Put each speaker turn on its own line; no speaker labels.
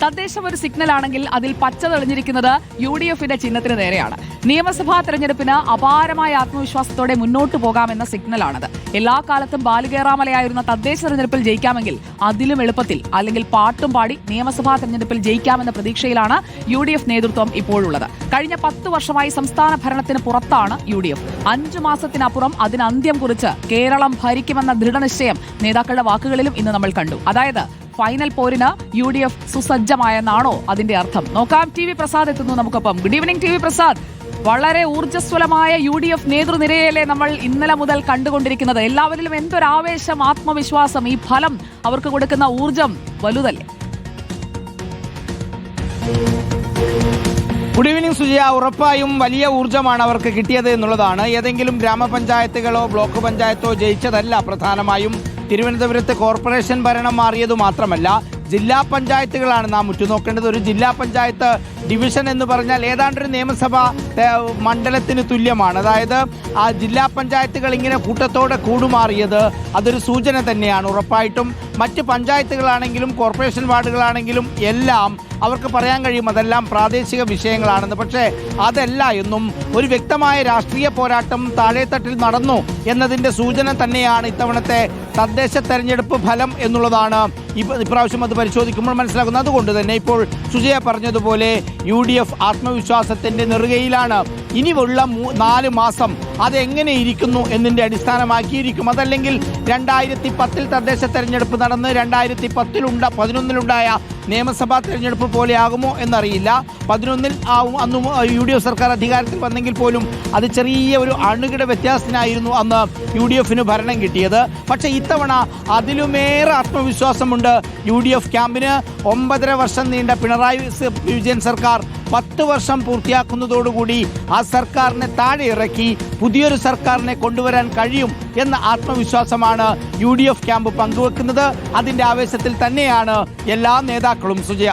തദ്ദേശം ഒരു സിഗ്നൽ ആണെങ്കിൽ അതിൽ പച്ച തെളിഞ്ഞിരിക്കുന്നത് UDFന്റെ ചിഹ്നത്തിന് നേരെയാണ്. നിയമസഭാ തെരഞ്ഞെടുപ്പിന് അപാരമായ ആത്മവിശ്വാസത്തോടെ മുന്നോട്ട് പോകാമെന്ന സിഗ്നലാണത്. എല്ലാ കാലത്തും ബാലുകേറാമലയായിരുന്ന തദ്ദേശ തെരഞ്ഞെടുപ്പിൽ ജയിക്കാമെങ്കിൽ അതിലും എളുപ്പത്തിൽ അല്ലെങ്കിൽ പാട്ടും പാടി നിയമസഭാ തെരഞ്ഞെടുപ്പിൽ ജയിക്കാമെന്ന പ്രതീക്ഷയിലാണ് UDF നേതൃത്വം ഇപ്പോഴുള്ളത്. കഴിഞ്ഞ 10 വർഷമായി സംസ്ഥാന ഭരണത്തിന് പുറത്താണ് UDF. 5 മാസത്തിനപ്പുറം അതിന് അന്ത്യം കുറിച്ച് കേരളം ഭരിക്കുമെന്ന ദൃഢനിശ്ചയം നേതാക്കളുടെ വാക്കുകളിലും ഇന്ന് നമ്മൾ കണ്ടു. അതായത് ഫൈനൽ പോരിന് UDF സുസജ്ജമായെന്നാണോ അതിന്റെ അർത്ഥം? നോക്കാം. TV പ്രസാദ് എത്തുന്നു നമുക്കൊപ്പം. Good evening TV Prasad. വളരെ ഊർജ്ജസ്വലമായ UDF നേതൃനിരയല്ലേ നമ്മൾ ഇന്നലെ മുതൽ കണ്ടുകൊണ്ടിരിക്കുന്നത്. എല്ലാവരിലും എന്തൊരാവേശം, ആത്മവിശ്വാസം. ഈ ഫലം അവർക്ക് കൊടുക്കുന്ന ഊർജ്ജം വലുതല്ലേ?
Good evening Sujaya. ഉറപ്പായും വലിയ ഊർജ്ജമാണ് അവർക്ക് കിട്ടിയത് എന്നുള്ളതാണ്. ഏതെങ്കിലും ഗ്രാമപഞ്ചായത്തുകളോ ബ്ലോക്ക് പഞ്ചായത്തോ ജയിച്ചതല്ല പ്രധാനമായും. തിരുവനന്തപുരത്ത് കോർപ്പറേഷൻ ഭരണം മാറിയത് മാത്രമല്ല, ജില്ലാ പഞ്ചായത്തുകളാണ് നാം ഉറ്റുനോക്കേണ്ടത്. ഒരു ജില്ലാ പഞ്ചായത്ത് ഡിവിഷൻ എന്ന് പറഞ്ഞാൽ ഏതാണ്ടൊരു നിയമസഭാ മണ്ഡലത്തിന് തുല്യമാണ്. അതായത് ആ ജില്ലാ പഞ്ചായത്തുകൾ ഇങ്ങനെ കൂട്ടത്തോടെ കൂടുമാറിയത് അതൊരു സൂചന തന്നെയാണ്. ഉറപ്പായിട്ടും മറ്റ് പഞ്ചായത്തുകളാണെങ്കിലും കോർപ്പറേഷൻ വാർഡുകളാണെങ്കിലും എല്ലാം അവർക്ക് പറയാൻ കഴിയും അതെല്ലാം പ്രാദേശിക വിഷയങ്ങളാണെന്ന്. പക്ഷേ അതല്ല എന്നും ഒരു വ്യക്തമായ രാഷ്ട്രീയ പോരാട്ടം താഴെത്തട്ടിൽ നടന്നു എന്നതിൻ്റെ സൂചന തന്നെയാണ് ഇത്തവണത്തെ തദ്ദേശ തെരഞ്ഞെടുപ്പ് ഫലം എന്നുള്ളതാണ് ഇപ്രാവശ്യം അത് പരിശോധിക്കുമ്പോൾ മനസ്സിലാക്കുന്നത്. അതുകൊണ്ട് തന്നെ ഇപ്പോൾ സുജയ പറഞ്ഞതുപോലെ UDF ആത്മവിശ്വാസത്തിൻ്റെ നെറുകയിലാണ്. ഇനിയുള്ള 4 മാസം അതെങ്ങനെ ഇരിക്കുന്നു എന്നതിൻ്റെ അടിസ്ഥാനമാക്കിയിരിക്കും. അതല്ലെങ്കിൽ 2010 തദ്ദേശ തെരഞ്ഞെടുപ്പ് നടന്ന് 2011 നിയമസഭാ തെരഞ്ഞെടുപ്പ് പോലെ ആകുമോ എന്നറിയില്ല. 11 അന്ന് UDF സർക്കാർ അധികാരത്തിൽ വന്നെങ്കിൽ പോലും അത് ചെറിയ ഒരു അണുകിട വ്യത്യാസത്തിനായിരുന്നു അന്ന് UDFന് ഭരണം കിട്ടിയത്. പക്ഷേ ഇത്തവണ അതിലുമേറെ ആത്മവിശ്വാസമുണ്ട് UDF ക്യാമ്പിന്. 9.5 വർഷം നീണ്ട പിണറായി വിജയൻ സർക്കാർ 10 വർഷം പൂർത്തിയാക്കുന്നതോടുകൂടി ആ സർക്കാരിനെ താഴെ ഇറക്കി പുതിയൊരു സർക്കാരിനെ കൊണ്ടുവരാൻ കഴിയും എന്ന ആത്മവിശ്വാസമാണ് UDF ക്യാമ്പ് പങ്കുവെക്കുന്നത്. അതിൻ്റെ ആവേശത്തിൽ തന്നെയാണ് എല്ലാ നേതാക്കളും സുജയ.